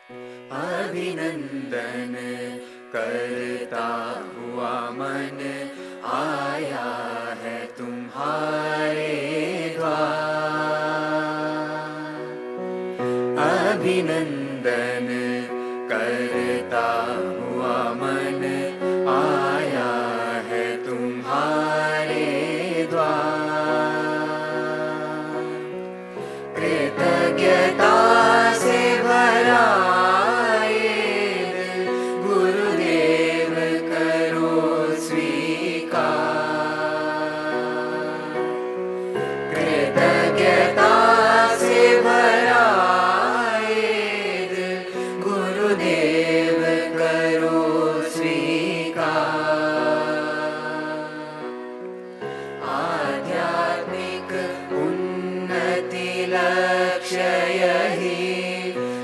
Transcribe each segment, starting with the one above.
अभिनंदन करता हुआ मन आया है तुम्हारे द्वार। अभिनंदन करता हुआ मन आया है तुम्हारे द्वार। कृतज्ञता से भरा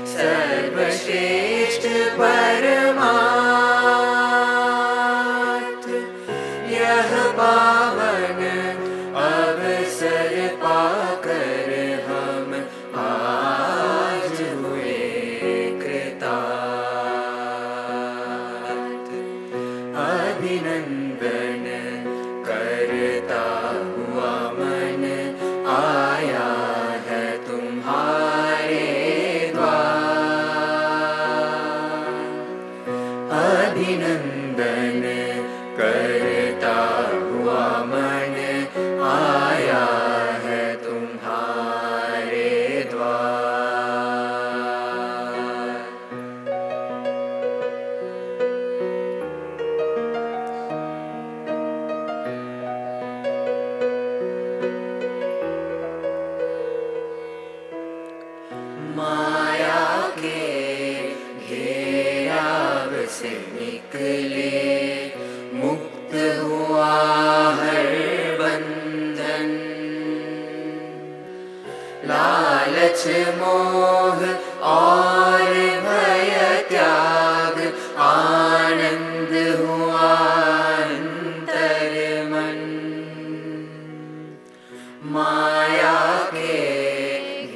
सर्वश्रेष्ठ परमार्थ। यह पावन अवसर पाकर हम आज हुए कृतार्थ। अभिनंदन करता हुआ मन आया है तुम्हारे अभिनंदन करता हुआ मन आया है तुम्हारे द्वार। माया के घेराव से निकले मुक्त हुआ हर बंधन। लालच मोह और भय त्याग आनंद हुआ अंतर मन। माया के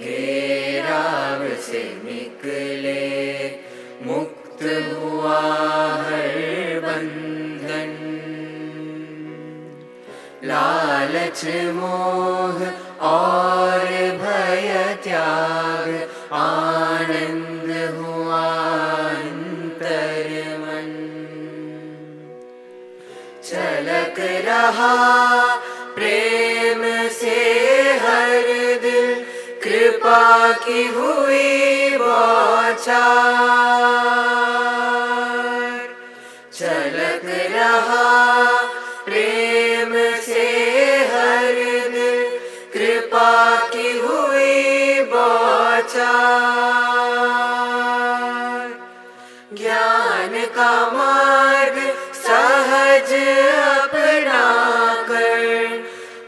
घेराव से निकले मुक्त हुआ हर बंधन। लालच मोह और भय त्याग आनंद हुआ अंतर मन। छलक रहा प्रेम से हर दिल, कृपा की हुई बौछार। छलक रहा प्रेम से हर दिल, कृपा की हुई बौछार। ज्ञान का मार्ग सहज अपना कर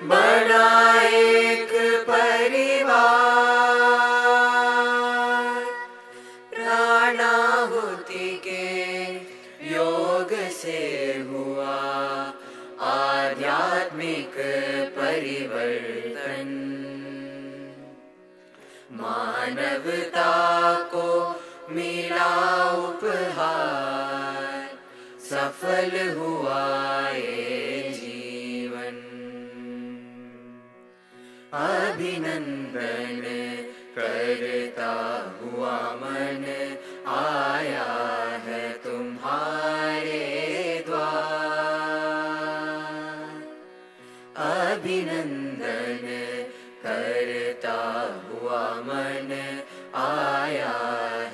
बना एक परिवार। प्राणाहुति के योग से हुआ आध्यात्मिक परिवर्तन। मानवता को मिला उपहार, सफल हुआ ये जीवन। अभिनंदन करता हुआ मन आया है तुम्हारे द्वार। अभिनंदन करता हुआ मन आया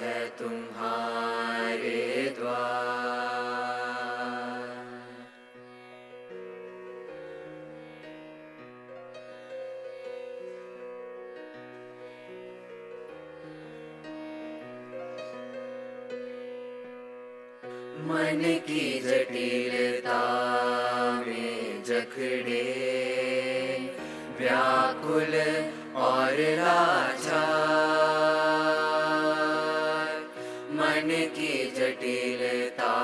है तुम्हारे द्वार। मन की जटिलता में जकड़े व्याकुल और लाचार। मन की जटिलता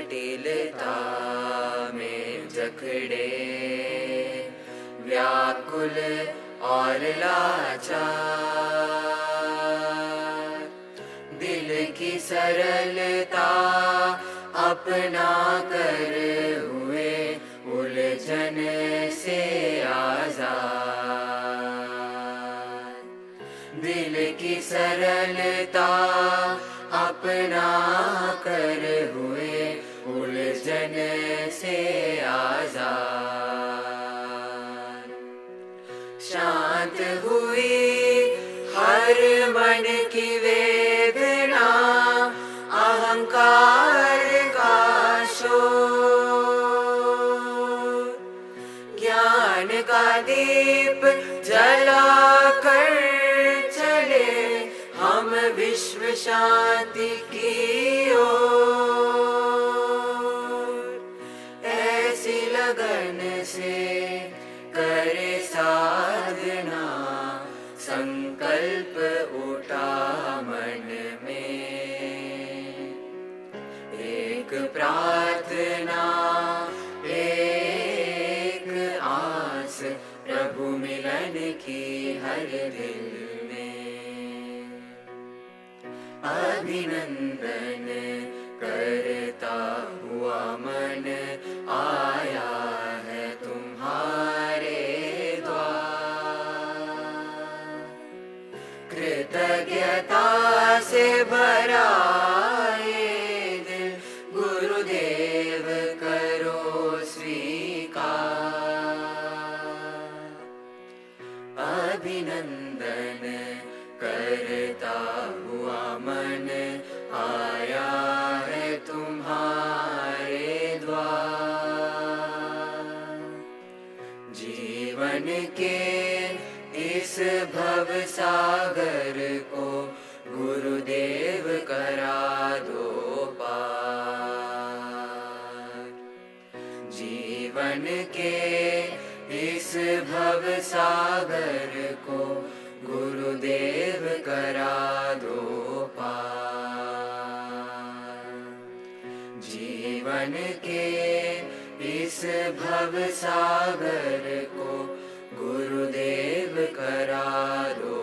जटिलता में जकड़े, व्याकुल और लाचार, दिल की सरलता अपना कर हुए उलझन से आजाद, दिल की सरलता अपना कर हुए उलझन से आजाद। शांत हुई हर मन की वेदना, अहंकार का शोर, ज्ञान का दीप जला कर चले हम विश्व शांति की ओर। ऐसी लगन से करे साधना, संकल्प उठा मन में, एक प्रार्थना एक आस, प्रभु मिलन की हर दिल में। अभिनंदन करता हुआ मन आया है तुम्हारे द्वार, कृतज्ञता से भरा ये दिल गुरुदेव करो स्वीकार। अभिनंदन करता हुआ मन आया है तुम्हारे द्वार, जीवन के इस भव सागर को गुरुदेव करा दो पार, जीवन के इस भव सागर को गुरुदेव करा दो पार, जीवन के इस भव सागर को गुरुदेव करा दो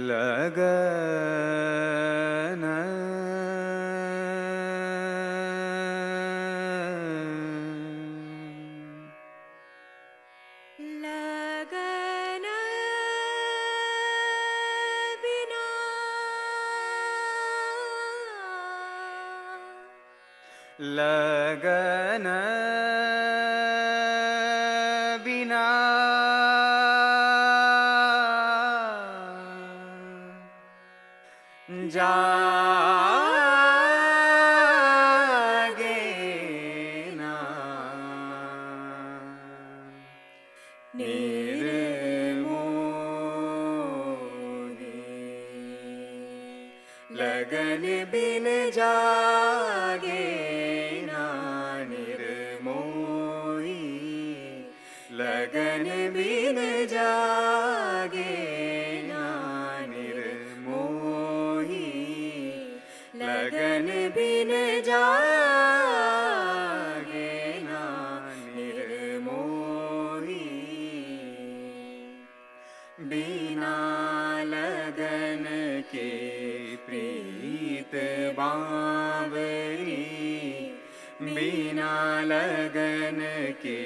लगन लगन बिना लगन बिना जागे ना निर्मोही, लगन बिन जागे ना निर्मोही, लगन बिन जागे ना निर्मोही, लगन बिन जागे ना निर्मोही, बिना लगन के प्रीत बावरी, बिना लगन के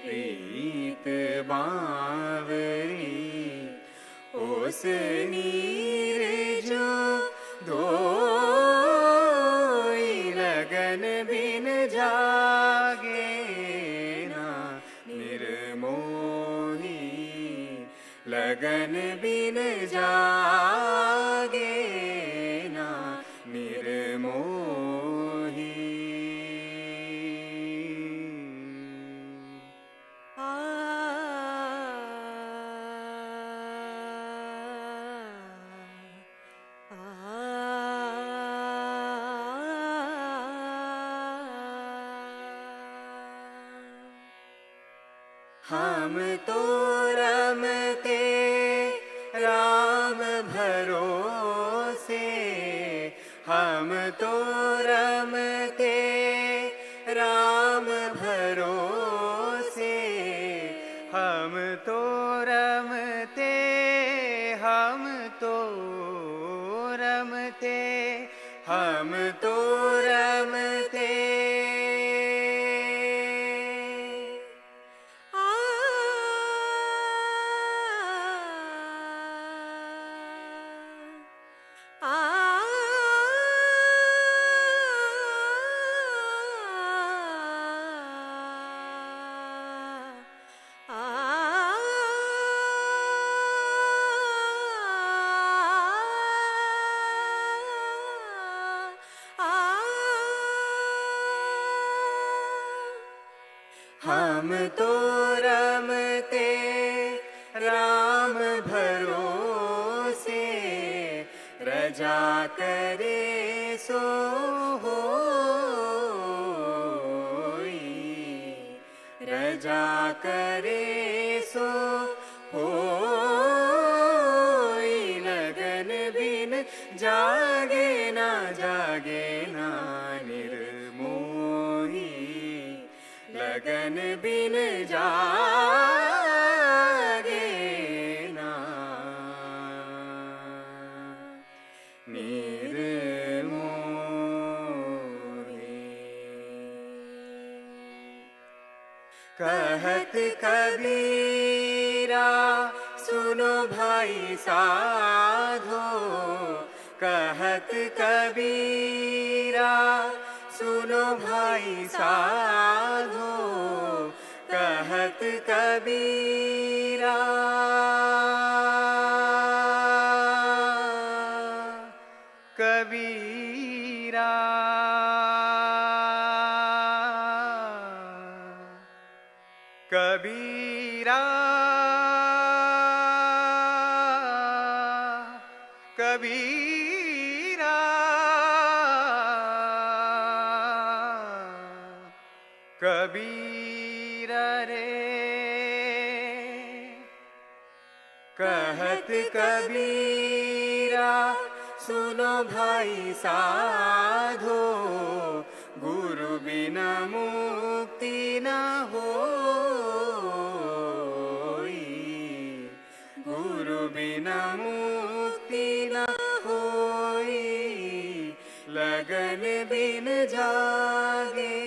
प्रीत बावरी, ओस नीर जो धोई, लगन बिन जागे हम तो रमते राम भरोसे, हम तो रमते राम भरोसे, हम तो रमते, हम तो रमते, हम तो रमते। हम तो रमते राम भरोसे, रजा करे सो होई, रजा करे सो होई। लगन बिन जागे ना, जागे ना निर्मोही, लगन बिन जागे ना निर्मोही। कहत कबीरा सुनो भाई साधो, कहत कबीरा सुनो भाई साधो, कहत कबीरा, कबीरा, कबीरा, कबीरा, कबीर रे। कहत कबीरा सुनो भाई साधो, गुरु बिना मुक्ति न होई, गुरु बिना मुक्ति न होई। लगन बिन जागे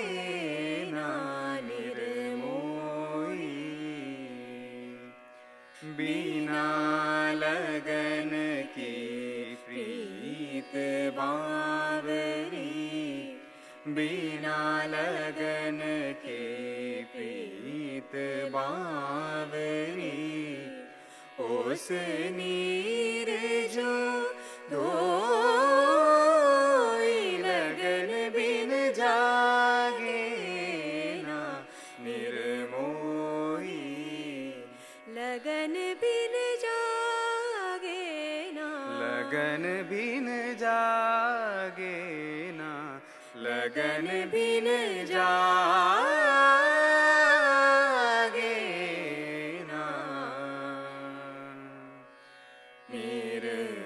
ना निर्मोही, बिना लगन की प्रीत बावरी, बिना लगन के प्रीत बावरी। ओस नीर जो धोई, लगन बिन जागे ना निर्मोही, लगन बिन जागे ना, लगन बिन जागे ना, लगन बिन जागे ना Nirmohi.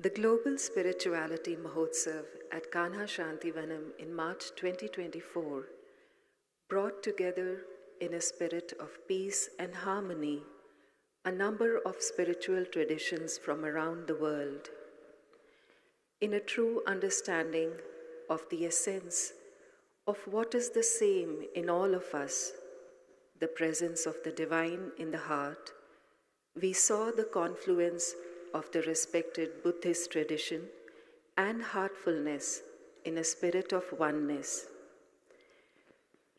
The Global Spirituality Mahotsav at Kanha Shanti Vanam in March 2024 brought together in a spirit of peace and harmony a number of spiritual traditions from around the world. In a true understanding of the essence of what is the same in all of us, the presence of the divine in the heart, we saw the confluence of the respected Buddhist tradition and heartfulness in a spirit of oneness.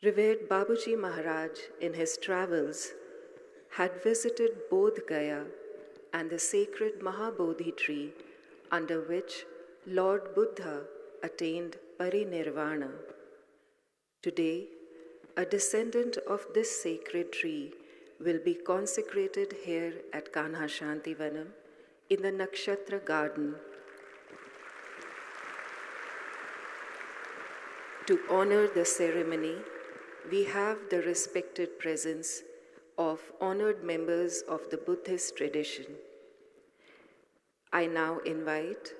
Revered Babuji Maharaj, in his travels, had visited Bodh Gaya and the sacred Mahabodhi tree under which Lord Buddha attained parinirvana. Today, a descendant of this sacred tree will be consecrated here at Kanha Shanti Vanam in the Nakshatra Garden. To honor the ceremony, we have the respected presence of honored members of the Buddhist tradition. I now invite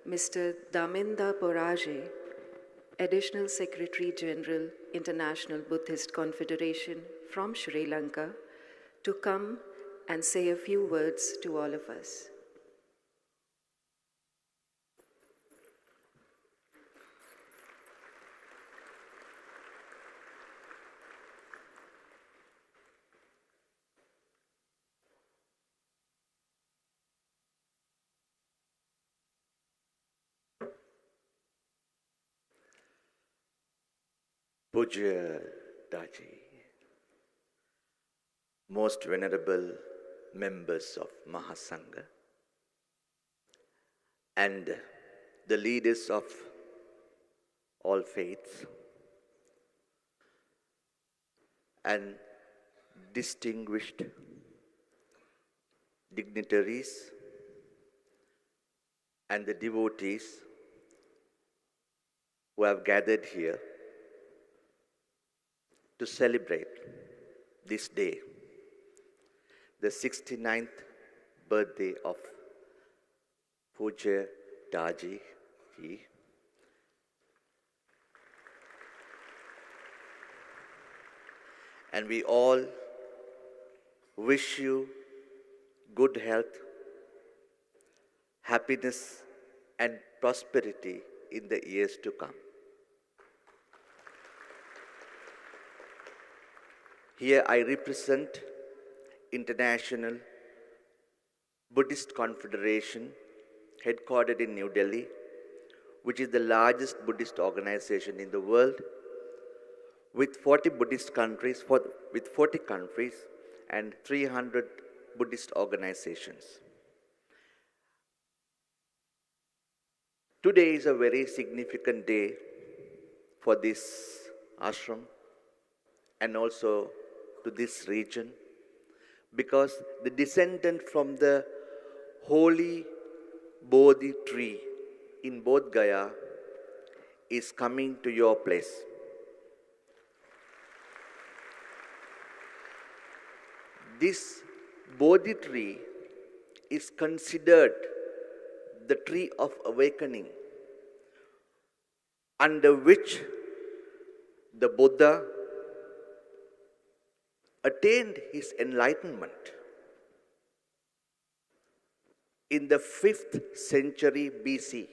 Mr. Daminda Poraje, Additional Secretary General, International Buddhist Confederation from Sri Lanka, to come and say a few words to all of us. Pujya Daaji, most venerable members of Mahasangha, and the leaders of all faiths, and distinguished dignitaries, and the devotees who have gathered here to celebrate this day, the 69th birthday of Pujya Daaji ji. And we all wish you good health, happiness, and prosperity in the years to come. Here I represent International Buddhist Confederation, headquartered in New Delhi, which is the largest Buddhist organization in the world, with 40 Buddhist countries, with 40 countries and 300 Buddhist organizations. Today is a very significant day for this ashram and also to this region, because the descendant from the holy Bodhi tree in Bodh Gaya is coming to your place. This Bodhi tree is considered the tree of awakening, under which the Buddha attained his enlightenment in the 5th century BC.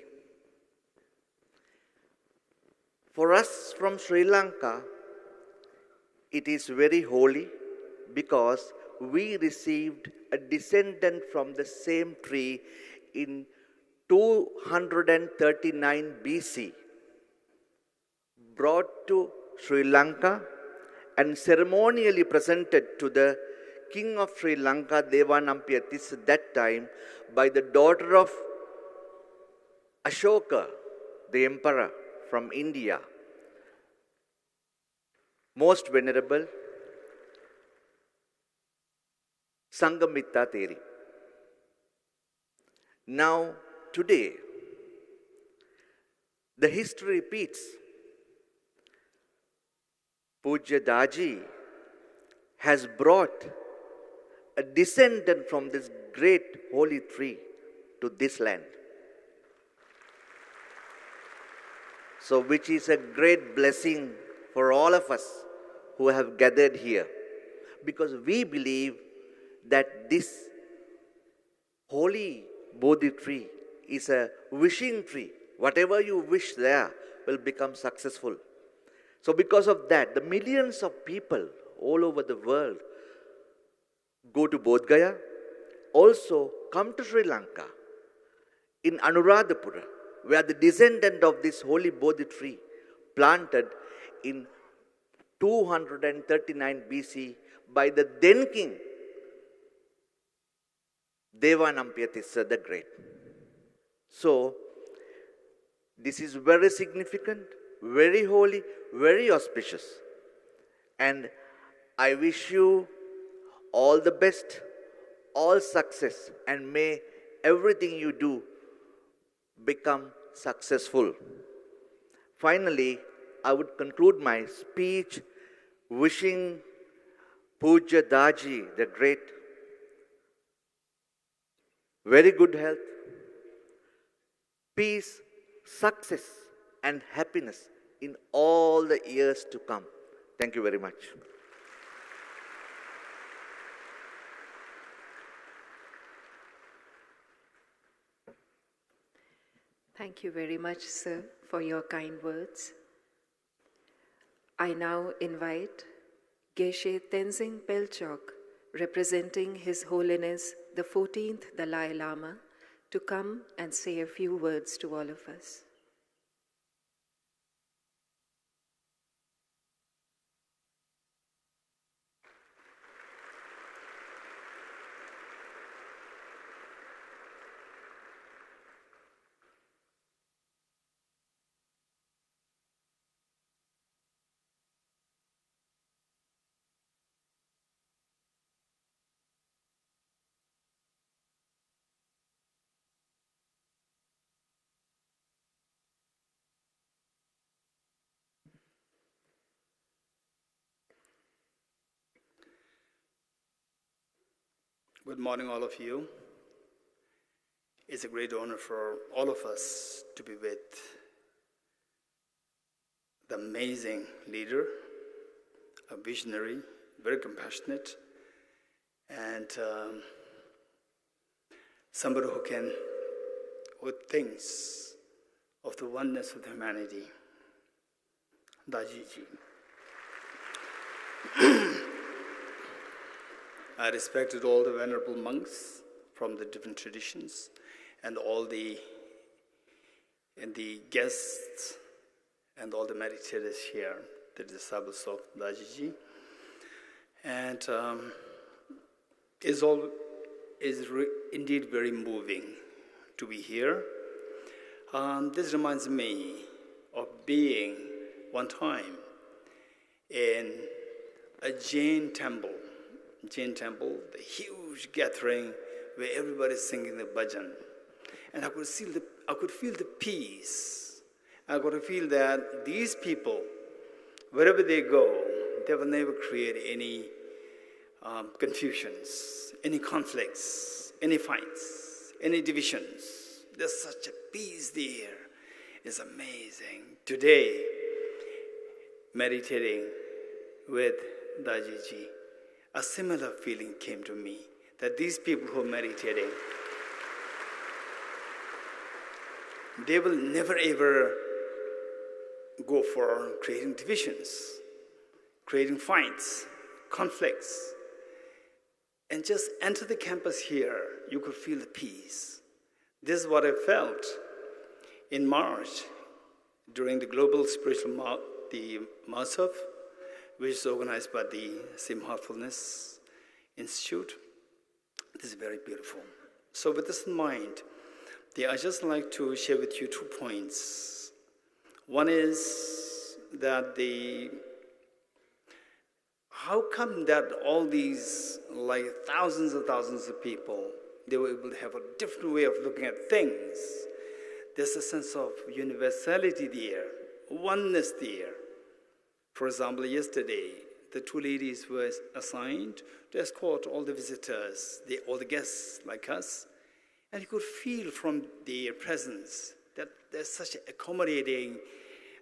For us from Sri Lanka, it is very holy because we received a descendant from the same tree in 239 BC, brought to Sri Lanka and ceremonially presented to the king of Sri Lanka, Devanampiyatis, at that time, by the daughter of Ashoka, the emperor from India. Most venerable Sanghamita Theri. Now, today, the history repeats. Pujya Daaji has brought a descendant from this great holy tree to this land. So which is a great blessing for all of us who have gathered here. Because we believe that this holy Bodhi tree is a wishing tree. Whatever you wish there will become successful. So because of that, the millions of people all over the world go to Bodh Gaya, also come to Sri Lanka, in Anuradhapura, where the descendant of this holy Bodhi tree planted in 239 BC by the then king Devanampiyathissa the Great. So, this is very significant, very holy, very auspicious. And I wish you all the best, all success, and may everything you do become successful. Finally, I would conclude my speech wishing Pujya Daaji the Great very good health, peace, success, and happiness in all the years to come. Thank you very much. Thank you very much, sir, for your kind words. I now invite Geshe Tenzing Pelchok, representing His Holiness the 14th Dalai Lama, to come and say a few words to all of us. Good morning, all of you. It's a great honor for all of us to be with the amazing leader, a visionary, very compassionate, and somebody who thinks of the oneness of humanity, Daji ji. I respected all the venerable monks from the different traditions and all the guests and all the meditators here, the disciples of Daji ji. And indeed very moving to be here. This reminds me of being one time in a Jain temple, the huge gathering where everybody's singing the bhajan. And I could feel the peace. I could feel that these people, wherever they go, they will never create any confusions, any conflicts, any fights, any divisions. There's such a peace there. It's amazing. Today, meditating with Daji ji, a similar feeling came to me, that these people who are meditating, they will never ever go for creating divisions, creating fights, conflicts. And just enter the campus here, you could feel the peace. This is what I felt in March during the Global Spiritual the Mahotsav, which is organized by the Heartfulness Institute. This is very beautiful. So with this in mind, I just like to share with you 2 points. One is that how come that all these thousands and thousands of people, they were able to have a different way of looking at things. There's a sense of universality there, oneness there. For example, yesterday, the 2 ladies were assigned to escort all the visitors, all the guests like us, and you could feel from their presence that there's such an accommodating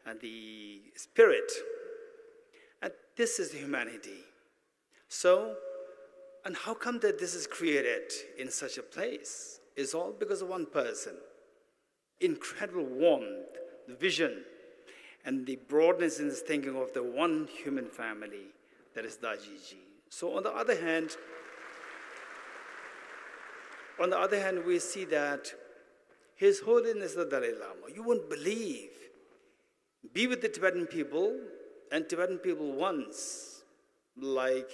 and the spirit. And this is humanity. So, and how come that this is created in such a place? It's all because of one person. Incredible warmth, the vision, and the broadness in his thinking of the one human family, that is Dajiji. So on the other hand, we see that His Holiness the Dalai Lama, you won't believe, be with the Tibetan people, and Tibetan people once, like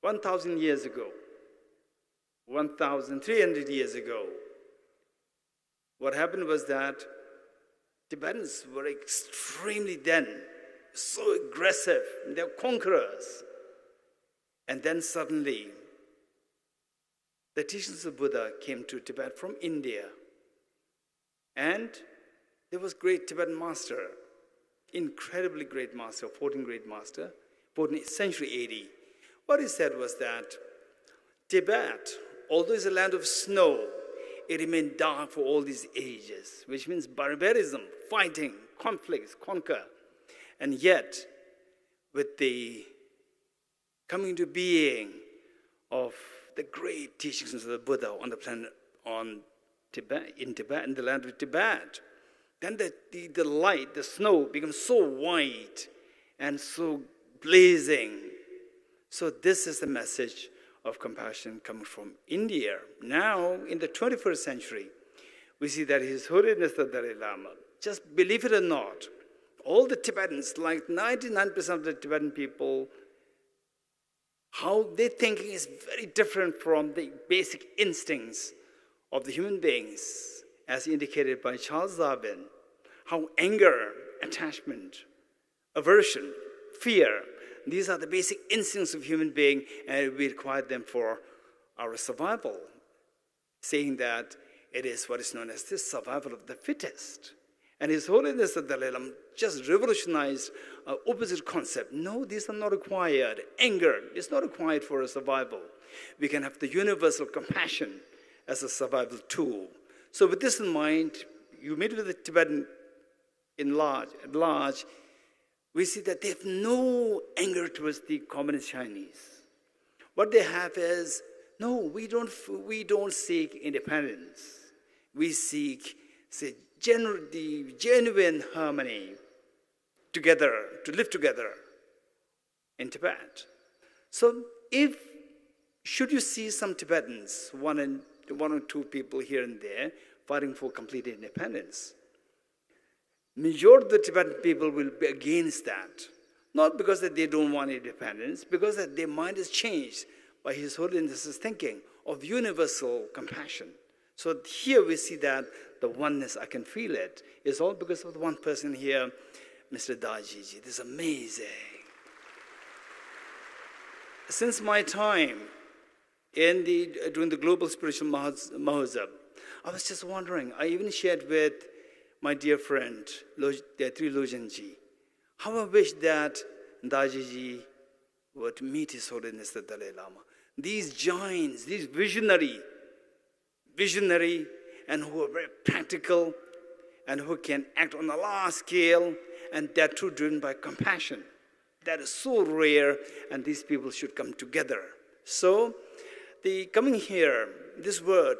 1,000 years ago, 1,300 years ago, what happened was that Tibetans were extremely then, so aggressive, they're conquerors. And then suddenly, the teachings of Buddha came to Tibet from India. And there was great Tibetan master, incredibly great master, 14th great master, 14th century AD. What he said was that Tibet, although it's a land of snow, it remained dark for all these ages, which means barbarism, fighting, conflicts, conquer. And yet, with the coming into being of the great teachings of the Buddha on the planet, in the land of Tibet, then the light, the snow becomes so white and so blazing. So this is the message of compassion coming from India. Now, in the 21st century, we see that His Holiness the Dalai Lama, just believe it or not, all the Tibetans, like 99% of the Tibetan people, how their thinking is very different from the basic instincts of the human beings, as indicated by Charles Darwin. How anger, attachment, aversion, fear, these are the basic instincts of human being, and we require them for our survival, saying that it is what is known as the survival of the fittest. And His Holiness the Dalai Lama just revolutionized an opposite concept. No, these are not required. Anger is not required for a survival. We can have the universal compassion as a survival tool. So with this in mind, you meet with the Tibetan at large, we see that they have no anger towards the communist Chinese. What they have is, no, we don't seek independence. We seek, say, the genuine harmony together, to live together in Tibet. So should you see some Tibetans, one or two people here and there, fighting for complete independence, majority of the Tibetan people will be against that. Not because that they don't want independence, because that their mind is changed by His Holiness's thinking of universal compassion. So here we see that the oneness, I can feel it, is all because of the one person here, Mr. Dajiji. This is amazing. Since my time during the Global Spiritual Mahotsav, I was just wondering, I even shared with my dear friend, Tri Lojanji, how I wish that Dajiji would meet His Holiness the Dalai Lama. These giants, these visionary, and who are very practical, and who can act on a large scale, and that too driven by compassion. That is so rare, and these people should come together. So, the coming here, this word,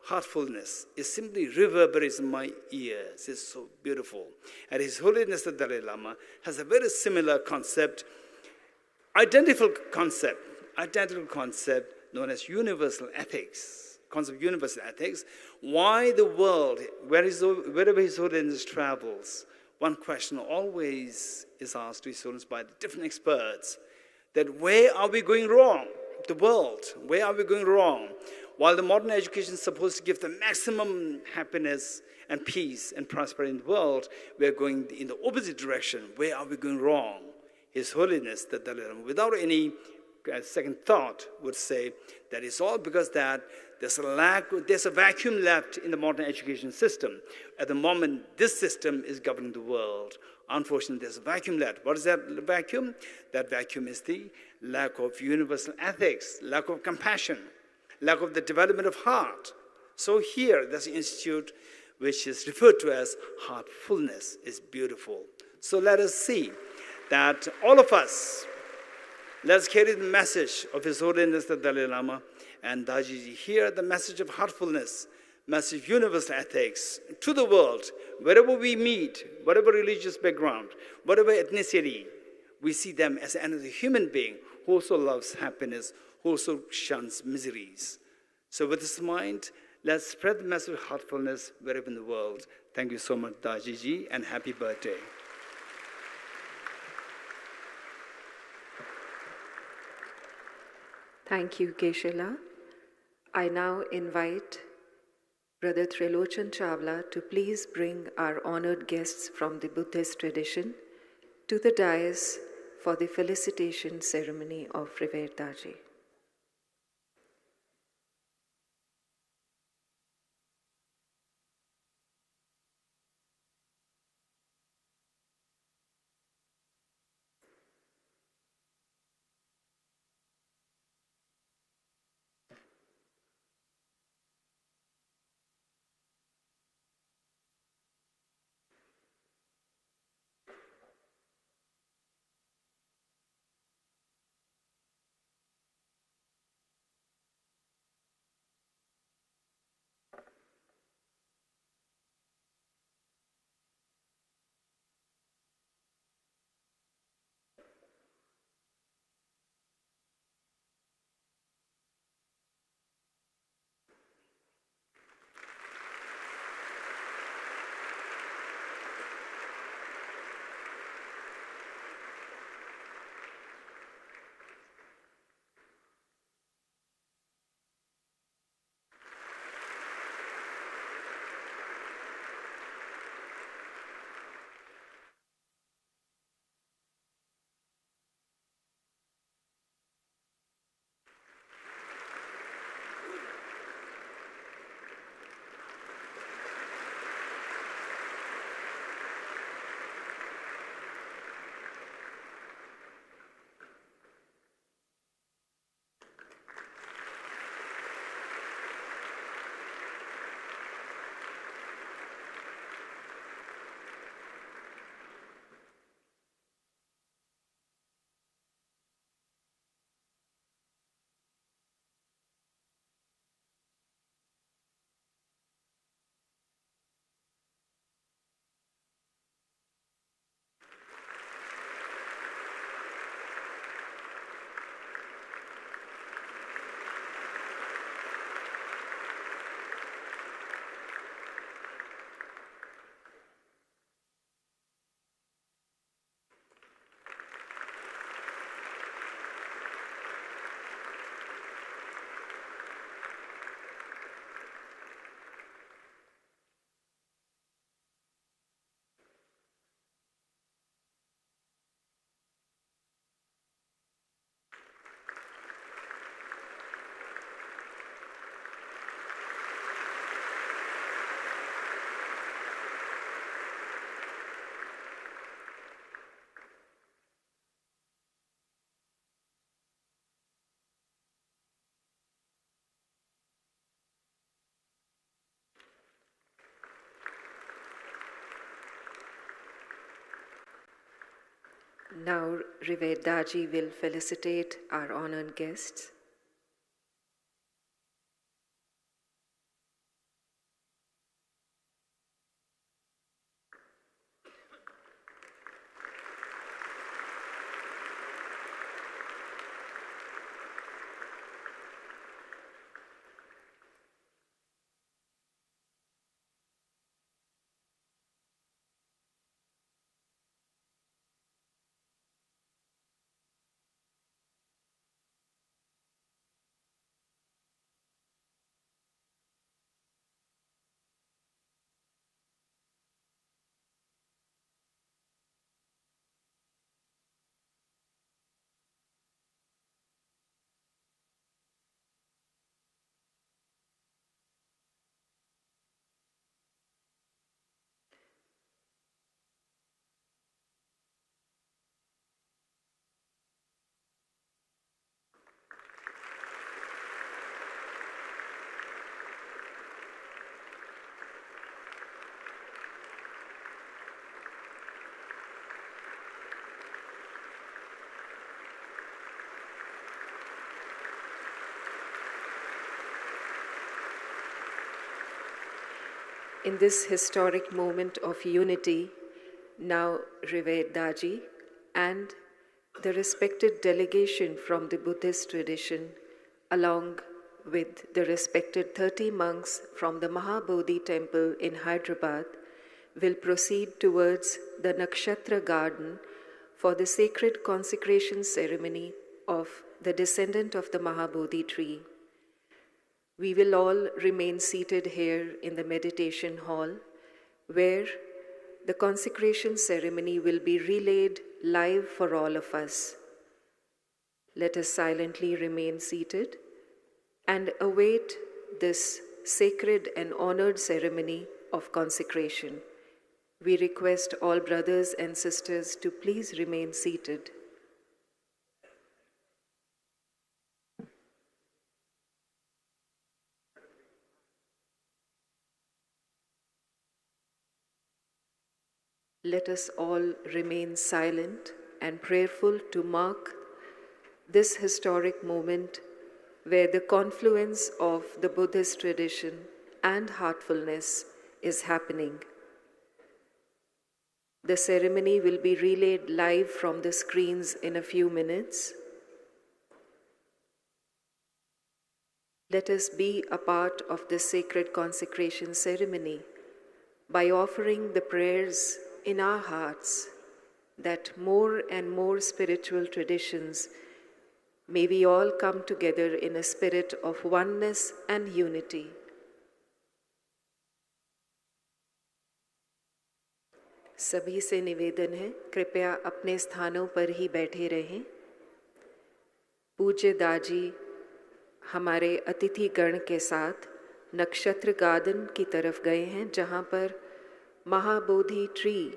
heartfulness, is simply reverberates in my ears. It's so beautiful. And His Holiness the Dalai Lama has a very similar concept, identical concept known as universal ethics, concept of universal ethics. Why the world, wherever His Holiness travels, one question always is asked to His Holiness by the different experts, that where are we going wrong? The world, where are we going wrong? While the modern education is supposed to give the maximum happiness and peace and prosperity in the world, we are going in the opposite direction. Where are we going wrong? His Holiness, the Dalai Lama, without any second thought, would say that it's all because that there's a vacuum left in the modern education system. At the moment, this system is governing the world. Unfortunately, there's a vacuum left. What is that vacuum? That vacuum is the lack of universal ethics, lack of compassion, lack of the development of heart. So here, this institute which is referred to as heartfulness, is beautiful. So let us see that all of us, let's carry the message of His Holiness the Dalai Lama and Dajiji. Hear the message of heartfulness, message of universal ethics to the world, wherever we meet, whatever religious background, whatever ethnicity, we see them as another human being who also loves happiness, who also shuns miseries. So with this mind, let's spread the message of heartfulness wherever in the world. Thank you so much, Dajiji, and happy birthday. Thank you, Geshe-la. I now invite Brother Trilochan Chawla to please bring our honored guests from the Buddhist tradition to the dais for the felicitation ceremony of Revered Daji. Now, Revered Daji will felicitate our honored guests. In this historic moment of unity, now Revered Daji and the respected delegation from the Buddhist tradition, along with the respected 30 monks from the Mahabodhi temple in Hyderabad, will proceed towards the Nakshatra garden for the sacred consecration ceremony of the descendant of the Mahabodhi tree. We will all remain seated here in the meditation hall, where the consecration ceremony will be relayed live for all of us. Let us silently remain seated and await this sacred and honored ceremony of consecration. We request all brothers and sisters to please remain seated. Let us all remain silent and prayerful to mark this historic moment where the confluence of the Buddhist tradition and heartfulness is happening. The ceremony will be relayed live from the screens in a few minutes. Let us be a part of this sacred consecration ceremony by offering the prayers in our hearts that more and more spiritual traditions may we all come together in a spirit of oneness and unity. सभी से निवेदन है, कृपया अपने स्थानों पर ही बैठे रहें। पूज्य दाजी हमारे अतिथि गण के साथ नक्षत्र गार्डन की तरफ गए हैं, जहाँ पर महाबोधि ट्री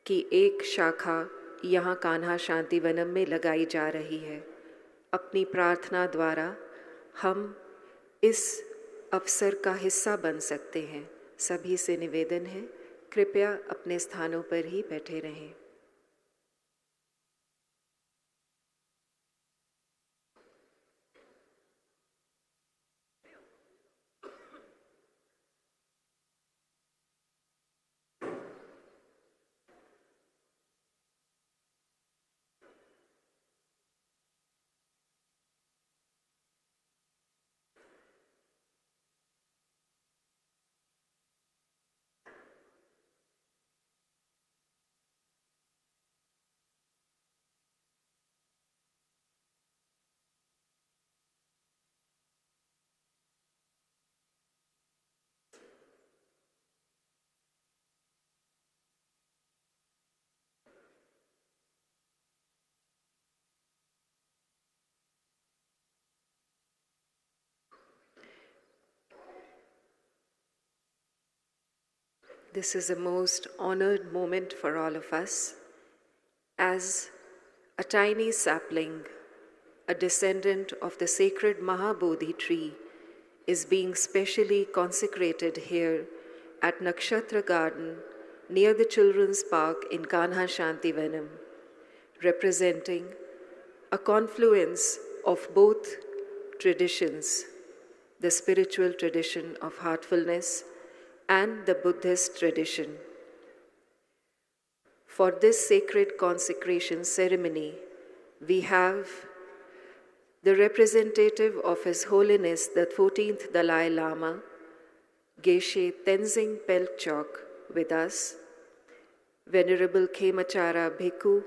की एक शाखा यहाँ कान्हा शांति वनम में लगाई जा रही है। अपनी प्रार्थना द्वारा हम इस अवसर का हिस्सा बन सकते हैं। सभी से निवेदन है, कृपया अपने स्थानों पर ही बैठे रहें। This is a most honored moment for all of us, as a tiny sapling, a descendant of the sacred Mahabodhi tree, is being specially consecrated here at Nakshatra Garden near the Children's Park in Kanha Shanti Vanam, representing a confluence of both traditions, the spiritual tradition of heartfulness and the Buddhist tradition. For this sacred consecration ceremony, we have the representative of His Holiness the 14th Dalai Lama, Geshe Tenzing Pelchok, with us, Venerable Khemachara Bhikkhu,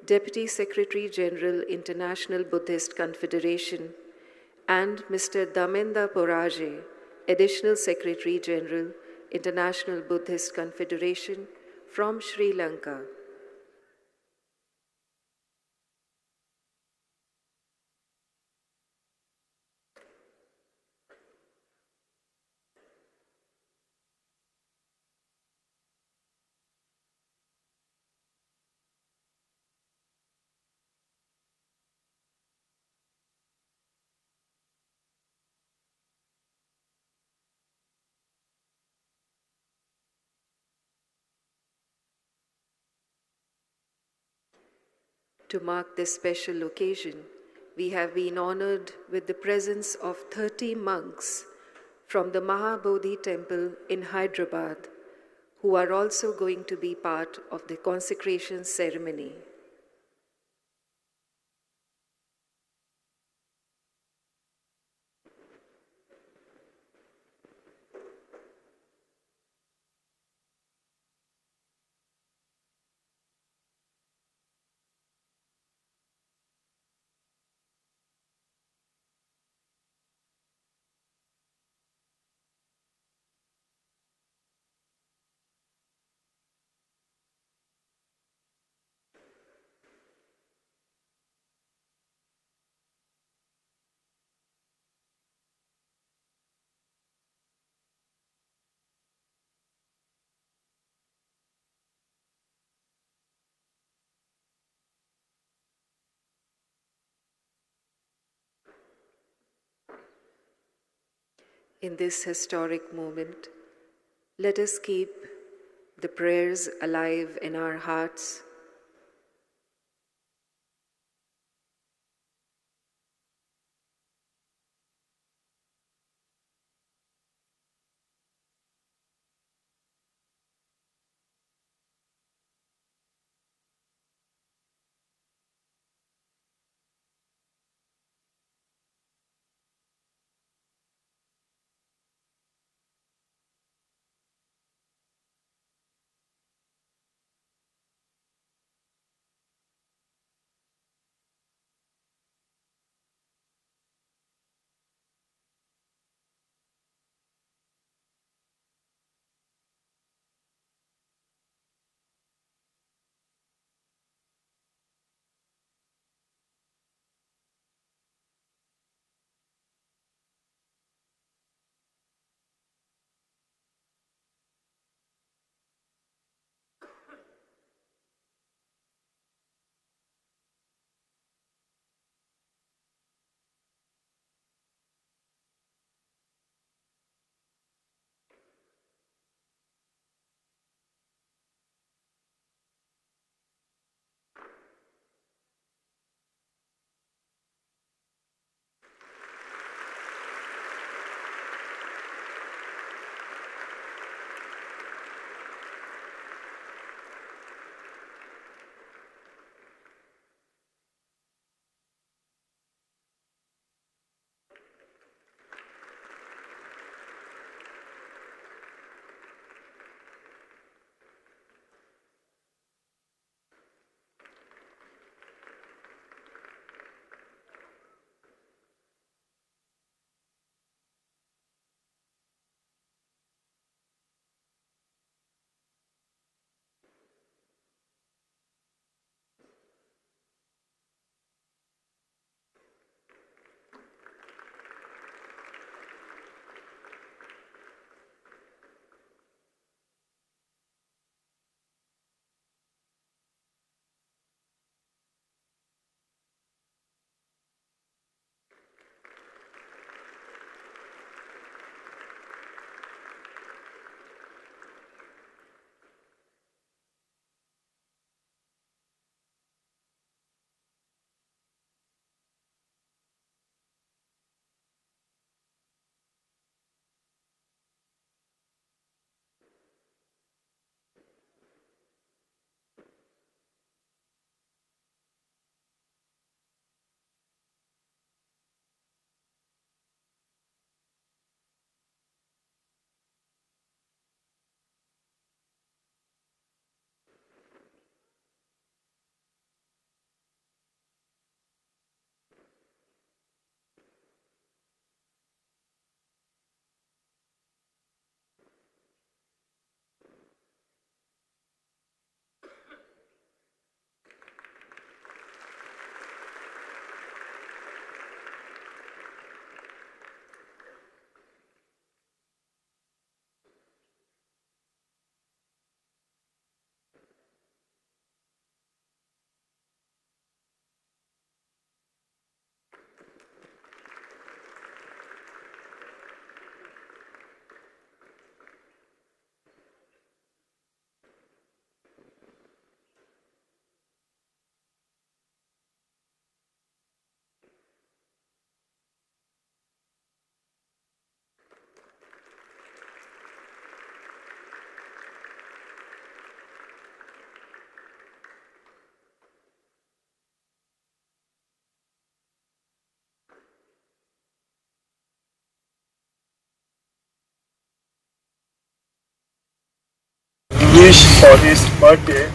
Deputy Secretary General, International Buddhist Confederation, and Mr. Damenda Poraje, Additional Secretary General, International Buddhist Confederation from Sri Lanka. To mark this special occasion, we have been honored with the presence of 30 monks from the Mahabodhi temple in Hyderabad, who are also going to be part of the consecration ceremony. In this historic moment, let us keep the prayers alive in our hearts. wish for his birthday.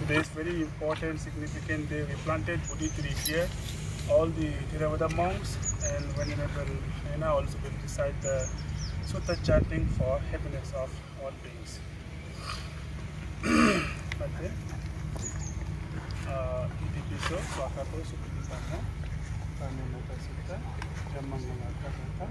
Today is very important, significant day. We planted Bodhi tree here. All the Theravada monks and Venerable Hena also will recite the Sutta chanting for happiness of all beings. Okay. Iti piso, swakato, supititamo, Pranamata Sutta, Jamangala Katata,